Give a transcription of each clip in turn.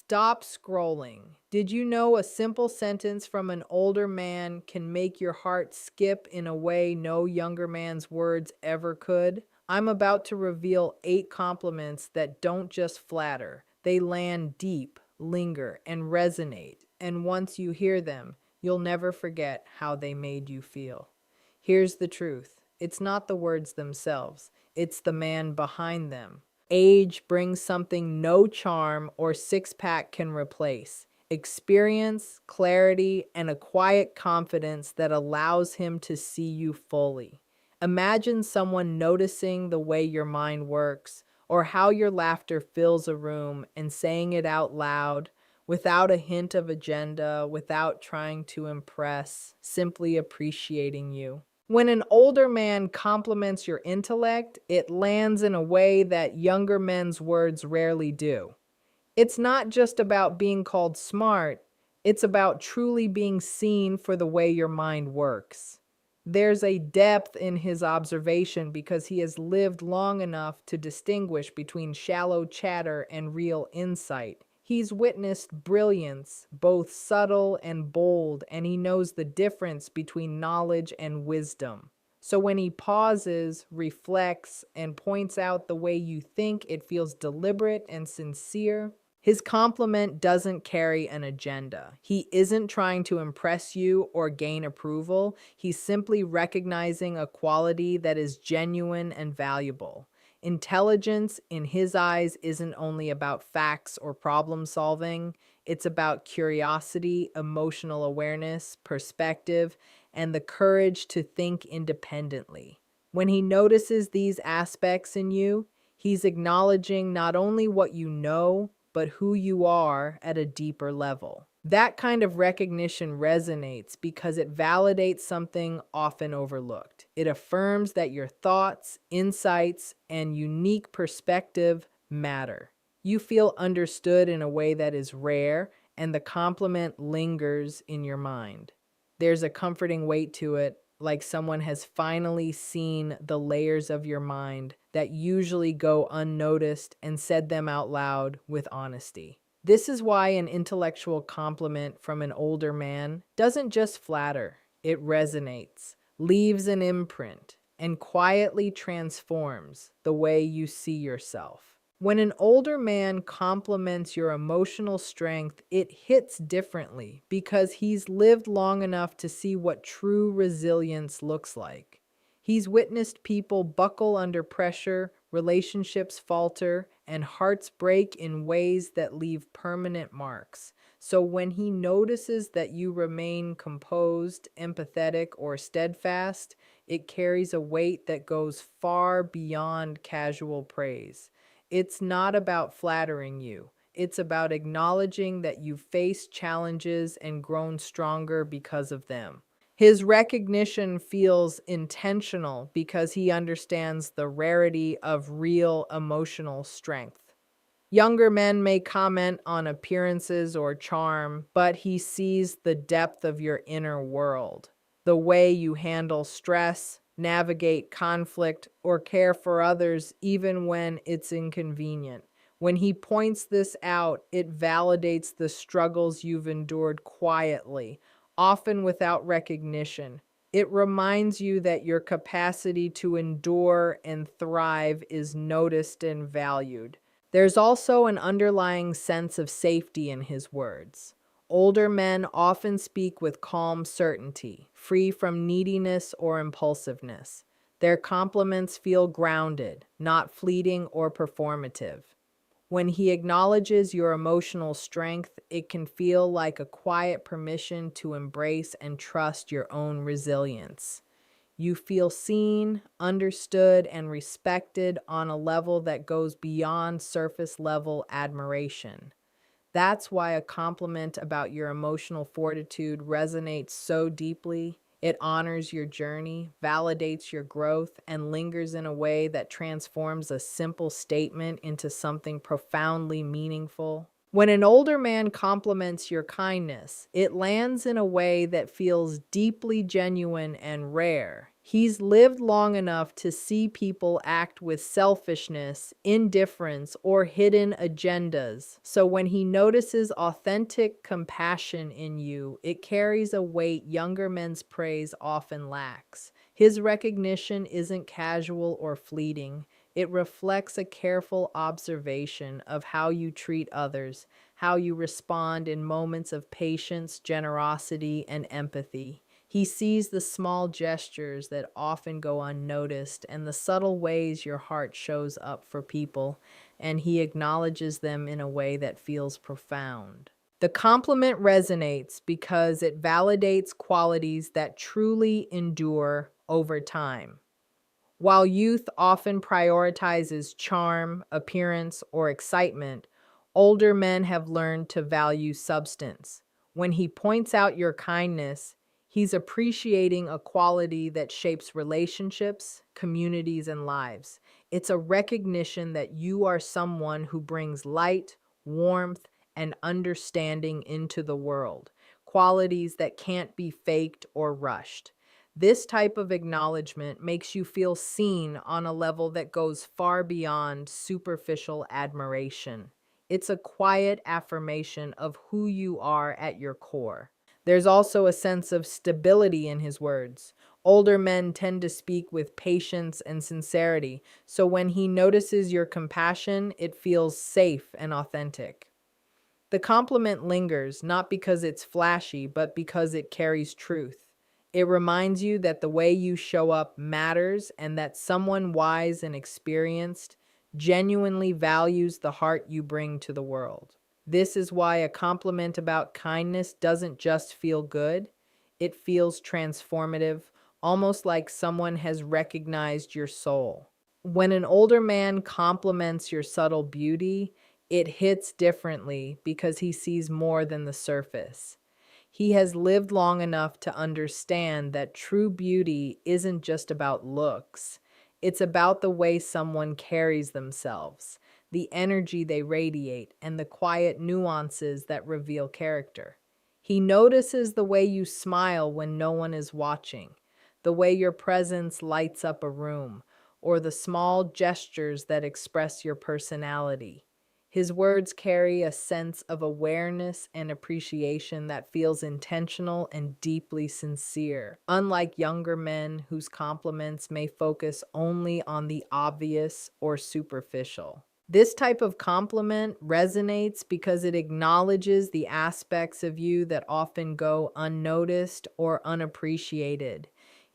Stop scrolling. Did you know a simple sentence from an older man can make your heart skip in a way no younger man's words ever could? I'm about to reveal 8 compliments that don't just flatter, they land deep, linger, and resonate. And once you hear them, you'll never forget how they made you feel. Here's the truth, it's not the words themselves, it's the man behind them. Age brings something no charm or six-pack can replace: experience, clarity, and a quiet confidence that allows him to see you fully. Imagine someone noticing the way your mind works or how your laughter fills a room and saying it out loud without a hint of agenda, without trying to impress, simply appreciating you. When an older man compliments your intellect, it lands in a way that younger men's words rarely do. It's not just about being called smart, it's about truly being seen for the way your mind works. There's a depth in his observation because he has lived long enough to distinguish between shallow chatter and real insight. He's witnessed brilliance, both subtle and bold, and he knows the difference between knowledge and wisdom. So when he pauses, reflects, and points out the way you think, it feels deliberate and sincere. His compliment doesn't carry an agenda. He isn't trying to impress you or gain approval. He's simply recognizing a quality that is genuine and valuable. Intelligence, in his eyes, isn't only about facts or problem solving, it's about curiosity, emotional awareness, perspective, and the courage to think independently. When he notices these aspects in you, he's acknowledging not only what you know, but who you are at a deeper level. That kind of recognition resonates because it validates something often overlooked. It affirms that your thoughts, insights, and unique perspective matter. You feel understood in a way that is rare, and the compliment lingers in your mind. There's a comforting weight to it, like someone has finally seen the layers of your mind that usually go unnoticed and said them out loud with honesty. This is why an intellectual compliment from an older man doesn't just flatter, it resonates, leaves an imprint, and quietly transforms the way you see yourself. When an older man compliments your emotional strength, it hits differently because he's lived long enough to see what true resilience looks like. He's witnessed people buckle under pressure, relationships falter, and hearts break in ways that leave permanent marks. So when he notices that you remain composed, empathetic, or steadfast, it carries a weight that goes far beyond casual praise. It's not about flattering you. It's about acknowledging that you've faced challenges and grown stronger because of them. His recognition feels intentional because he understands the rarity of real emotional strength. Younger men may comment on appearances or charm, but he sees the depth of your inner world, the way you handle stress, navigate conflict, or care for others even when it's inconvenient. When he points this out, it validates the struggles you've endured quietly, often without recognition. It reminds you that your capacity to endure and thrive is noticed and valued. There's also an underlying sense of safety in his words. Older men often speak with calm certainty, free from neediness or impulsiveness. Their compliments feel grounded, not fleeting or performative. When he acknowledges your emotional strength, it can feel like a quiet permission to embrace and trust your own resilience. You feel seen, understood, and respected on a level that goes beyond surface level admiration. That's why a compliment about your emotional fortitude resonates so deeply. It honors your journey, validates your growth, and lingers in a way that transforms a simple statement into something profoundly meaningful. When an older man compliments your kindness, it lands in a way that feels deeply genuine and rare. He's lived long enough to see people act with selfishness, indifference, or hidden agendas. So when he notices authentic compassion in you, it carries a weight younger men's praise often lacks. His recognition isn't casual or fleeting. It reflects a careful observation of how you treat others, how you respond in moments of patience, generosity, and empathy. He sees the small gestures that often go unnoticed and the subtle ways your heart shows up for people, and he acknowledges them in a way that feels profound. The compliment resonates because it validates qualities that truly endure over time. While youth often prioritizes charm, appearance, or excitement, older men have learned to value substance. When he points out your kindness, he's appreciating a quality that shapes relationships, communities, and lives. It's a recognition that you are someone who brings light, warmth, and understanding into the world, qualities that can't be faked or rushed. This type of acknowledgement makes you feel seen on a level that goes far beyond superficial admiration. It's a quiet affirmation of who you are at your core. There's also a sense of stability in his words. Older men tend to speak with patience and sincerity, so when he notices your compassion, it feels safe and authentic. The compliment lingers not because it's flashy, but because it carries truth. It reminds you that the way you show up matters and that someone wise and experienced genuinely values the heart you bring to the world. This is why a compliment about kindness doesn't just feel good, it feels transformative, almost like someone has recognized your soul. When an older man compliments your subtle beauty, it hits differently because he sees more than the surface. He has lived long enough to understand that true beauty isn't just about looks. It's about the way someone carries themselves, the energy they radiate, and the quiet nuances that reveal character. He notices the way you smile when no one is watching, the way your presence lights up a room, or the small gestures that express your personality. His words carry a sense of awareness and appreciation that feels intentional and deeply sincere, unlike younger men whose compliments may focus only on the obvious or superficial. This type of compliment resonates because it acknowledges the aspects of you that often go unnoticed or unappreciated.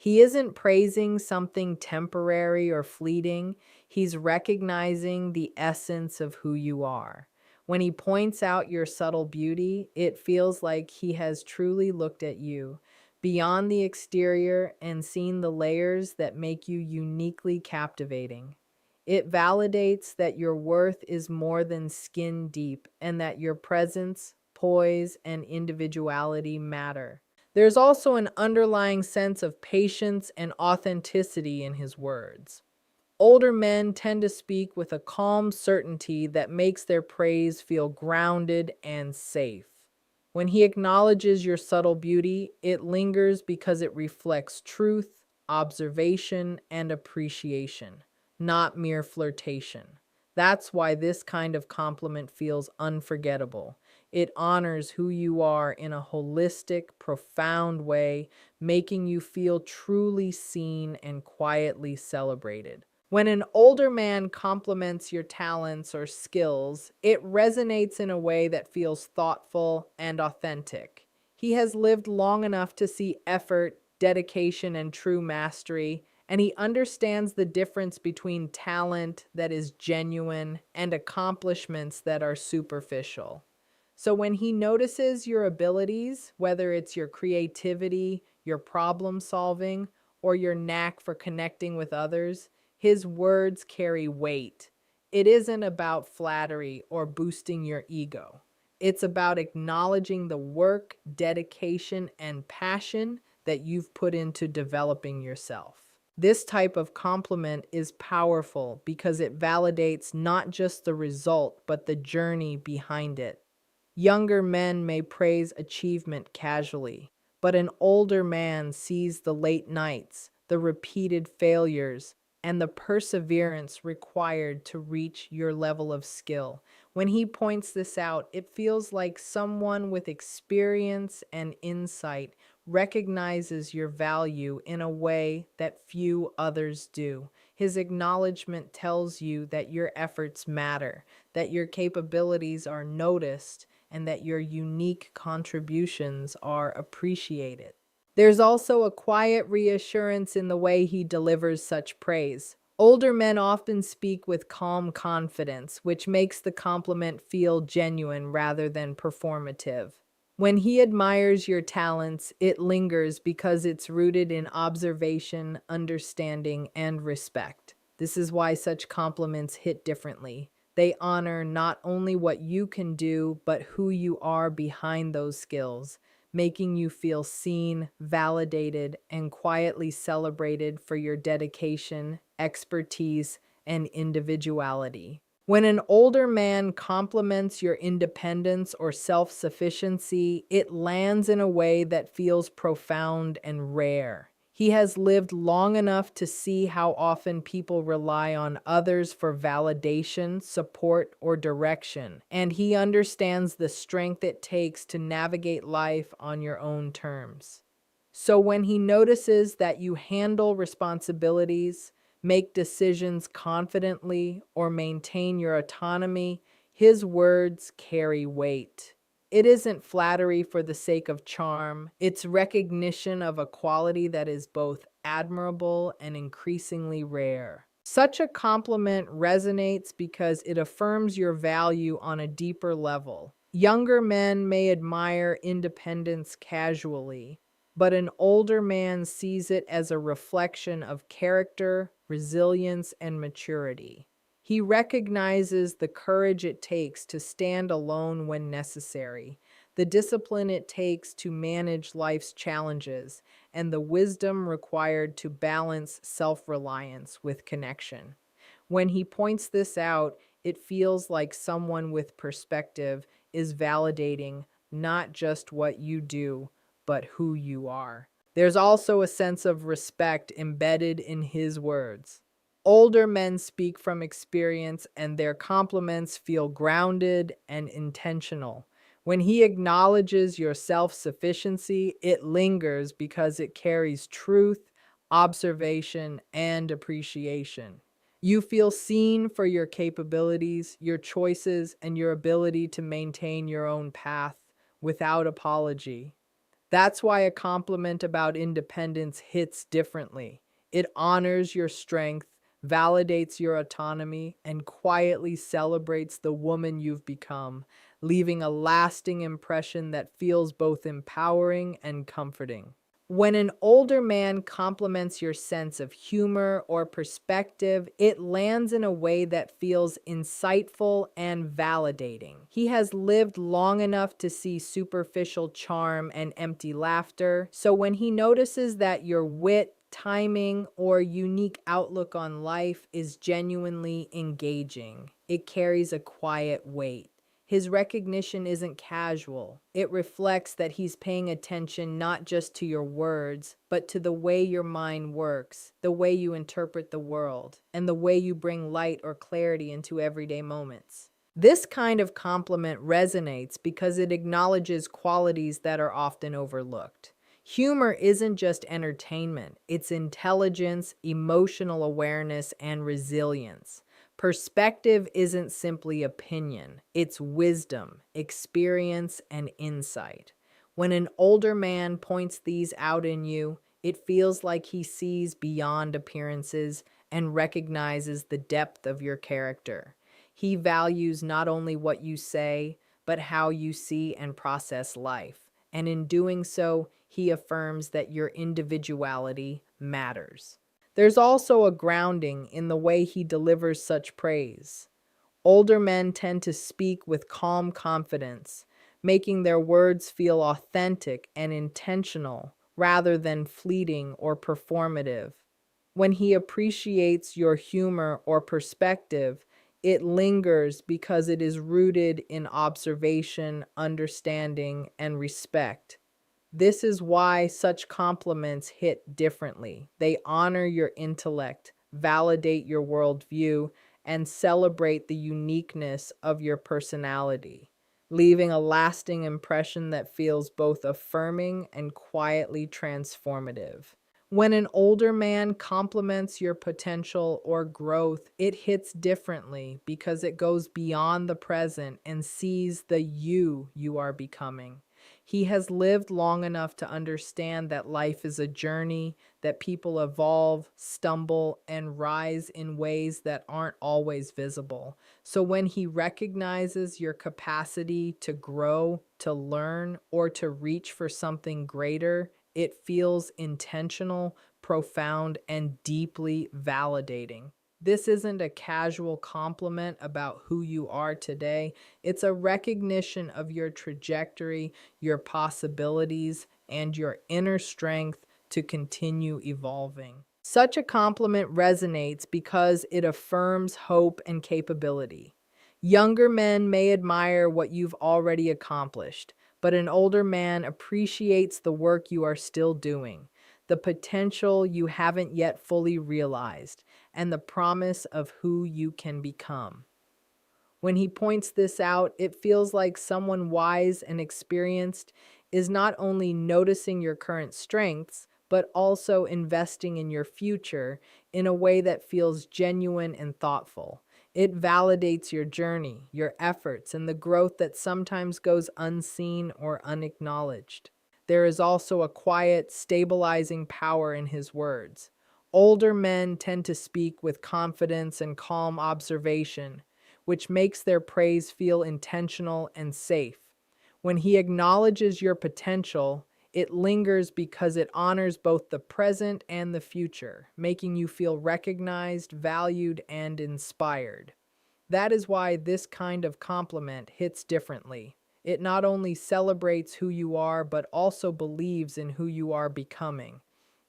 He isn't praising something temporary or fleeting. He's recognizing the essence of who you are. When he points out your subtle beauty, it feels like he has truly looked at you beyond the exterior and seen the layers that make you uniquely captivating. It validates that your worth is more than skin deep and that your presence, poise, and individuality matter. There's also an underlying sense of patience and authenticity in his words. Older men tend to speak with a calm certainty that makes their praise feel grounded and safe. When he acknowledges your subtle beauty, it lingers because it reflects truth, observation, and appreciation, not mere flirtation. That's why this kind of compliment feels unforgettable. It honors who you are in a holistic, profound way, making you feel truly seen and quietly celebrated. When an older man compliments your talents or skills, it resonates in a way that feels thoughtful and authentic. He has lived long enough to see effort, dedication, and true mastery, and he understands the difference between talent that is genuine and accomplishments that are superficial. So when he notices your abilities, whether it's your creativity, your problem solving, or your knack for connecting with others, his words carry weight. It isn't about flattery or boosting your ego. It's about acknowledging the work, dedication, and passion that you've put into developing yourself. This type of compliment is powerful because it validates not just the result, but the journey behind it. Younger men may praise achievement casually, but an older man sees the late nights, the repeated failures, and the perseverance required to reach your level of skill. When he points this out, it feels like someone with experience and insight recognizes your value in a way that few others do. His acknowledgement tells you that your efforts matter, that your capabilities are noticed, and that your unique contributions are appreciated. There's also a quiet reassurance in the way he delivers such praise. Older men often speak with calm confidence, which makes the compliment feel genuine rather than performative. When he admires your talents, it lingers because it's rooted in observation, understanding, and respect. This is why such compliments hit differently. They honor not only what you can do, but who you are behind those skills, making you feel seen, validated, and quietly celebrated for your dedication, expertise, and individuality. When an older man compliments your independence or self sufficiency, it lands in a way that feels profound and rare. He has lived long enough to see how often people rely on others for validation, support, or direction, and he understands the strength it takes to navigate life on your own terms. So when he notices that you handle responsibilities, make decisions confidently, or maintain your autonomy, his words carry weight. It isn't flattery for the sake of charm, it's recognition of a quality that is both admirable and increasingly rare. Such a compliment resonates because it affirms your value on a deeper level. Younger men may admire independence casually, but an older man sees it as a reflection of character, resilience, and maturity. He recognizes the courage it takes to stand alone when necessary, the discipline it takes to manage life's challenges, and the wisdom required to balance self-reliance with connection. When he points this out, it feels like someone with perspective is validating not just what you do, but who you are. There's also a sense of respect embedded in his words. Older men speak from experience, and their compliments feel grounded and intentional. When he acknowledges your self sufficiency, it lingers because it carries truth, observation, and appreciation. You feel seen for your capabilities, your choices, and your ability to maintain your own path without apology. That's why a compliment about independence hits differently. It honors your strength, validates your autonomy, and quietly celebrates the woman you've become, leaving a lasting impression that feels both empowering and comforting. When an older man compliments your sense of humor or perspective, it lands in a way that feels insightful and validating. He has lived long enough to see superficial charm and empty laughter, so when he notices that your wit, timing, or unique outlook on life is genuinely engaging, it carries a quiet weight. His recognition isn't casual. It reflects that he's paying attention not just to your words, but to the way your mind works, the way you interpret the world, and the way you bring light or clarity into everyday moments. This kind of compliment resonates because it acknowledges qualities that are often overlooked. Humor isn't just entertainment, it's intelligence, emotional awareness, and resilience. Perspective isn't simply opinion, it's wisdom, experience, and insight. When an older man points these out in you, it feels like he sees beyond appearances and recognizes the depth of your character. He values not only what you say, but how you see and process life. And in doing so, he affirms that your individuality matters. There's also a grounding in the way he delivers such praise. Older men tend to speak with calm confidence, making their words feel authentic and intentional rather than fleeting or performative. When he appreciates your humor or perspective, it lingers because it is rooted in observation, understanding, and respect. This is why such compliments hit differently. They honor your intellect, validate your worldview, and celebrate the uniqueness of your personality, leaving a lasting impression that feels both affirming and quietly transformative. When an older man compliments your potential or growth, it hits differently because it goes beyond the present and sees the you are becoming. He has lived long enough to understand that life is a journey, that people evolve, stumble, and rise in ways that aren't always visible. So when he recognizes your capacity to grow, to learn, or to reach for something greater, it feels intentional, profound, and deeply validating. This isn't a casual compliment about who you are today. It's a recognition of your trajectory, your possibilities, and your inner strength to continue evolving. Such a compliment resonates because it affirms hope and capability. Younger men may admire what you've already accomplished, but an older man appreciates the work you are still doing, the potential you haven't yet fully realized, and the promise of who you can become. When he points this out, it feels like someone wise and experienced is not only noticing your current strengths, but also investing in your future in a way that feels genuine and thoughtful. It validates your journey, your efforts, and the growth that sometimes goes unseen or unacknowledged. There is also a quiet, stabilizing power in his words. Older men tend to speak with confidence and calm observation, which makes their praise feel intentional and safe. When he acknowledges your potential, it lingers because it honors both the present and the future, making you feel recognized, valued, and inspired. That is why this kind of compliment hits differently. It not only celebrates who you are, but also believes in who you are becoming,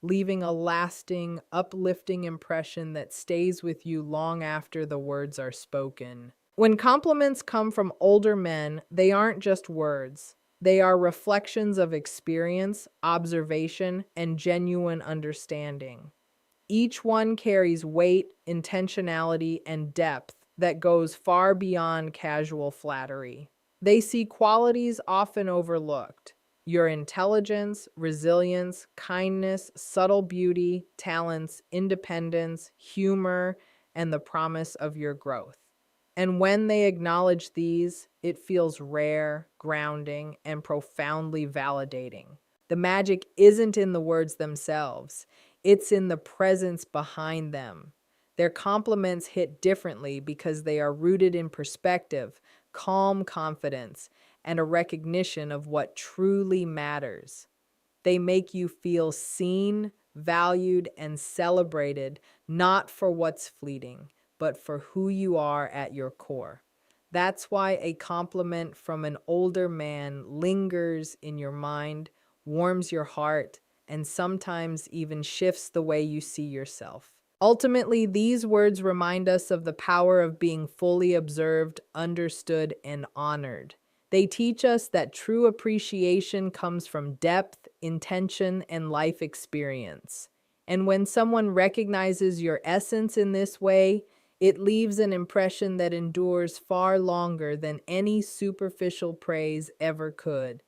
leaving a lasting, uplifting impression that stays with you long after the words are spoken. When compliments come from older men, they aren't just words. They are reflections of experience, observation, and genuine understanding. Each one carries weight, intentionality, and depth that goes far beyond casual flattery. They see qualities often overlooked: your intelligence, resilience, kindness, subtle beauty, talents, independence, humor, and the promise of your growth. And when they acknowledge these, it feels rare, grounding, and profoundly validating. The magic isn't in the words themselves, it's in the presence behind them. Their compliments hit differently because they are rooted in perspective, calm confidence, and a recognition of what truly matters. They make you feel seen, valued, and celebrated, not for what's fleeting, but for who you are at your core. That's why a compliment from an older man lingers in your mind, warms your heart, and sometimes even shifts the way you see yourself. Ultimately, these words remind us of the power of being fully observed, understood, and honored. They teach us that true appreciation comes from depth, intention, and life experience. And when someone recognizes your essence in this way, it leaves an impression that endures far longer than any superficial praise ever could.